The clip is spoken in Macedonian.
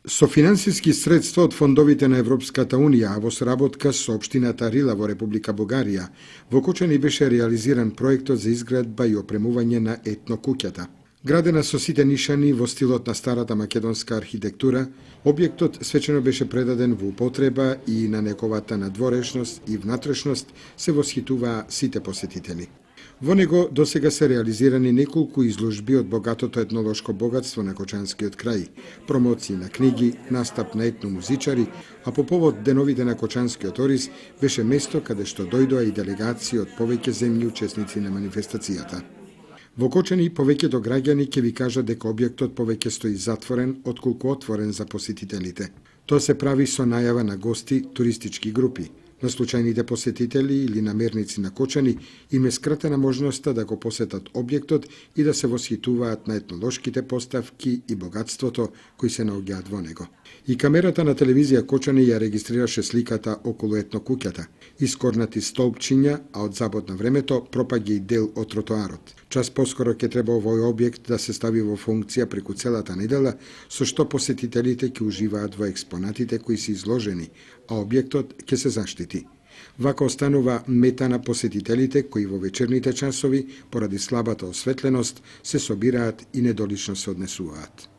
Со финансиски средства од фондовите на Европската Унија, а во соработка со општината Рила во Република Бугарија, во Кочани беше реализиран проектот за изградба и опремување на етнокуќата. Градена со сите нишани во стилот на старата македонска архитектура, објектот свечено беше предаден во употреба и на неговата надворешност и внатрешност се восхитуваа сите посетители. Во него досега се реализирани неколку изложби од богатото етнолошко богатство на Кочанскиот крај, промоции на книги, настап на етномузичари, а по повод деновите на Кочанскиот ориз беше место каде што дојдоа и делегации од повеќе земји учесници на манифестацијата. Во Кочани повеќето граѓани ќе ви кажат дека објектот повеќе стои затворен отколку отворен за посетителите. Тоа се прави со најава на гости, туристички групи. На случајните посетители или намерници на Кочани им е скратена можноста да го посетат објектот и да се восхитуваат на етнолошките поставки и богатството кои се наоѓаат во него. И камерата на телевизија Кочани ја регистрираше сликата околу етнокуќата, искорнати столбчиња, а од забот на времето пропаѓа и дел од тротоарот. Час поскоро ќе треба овој објект да се стави во функција преку целата недела, со што посетителите ќе уживаат во експонатите кои се изложени, а објектот ќе се заштити. Вака останува мета на посетителите кои во вечерните часови, поради слабата осветленост, се собираат и недолично се однесуваат.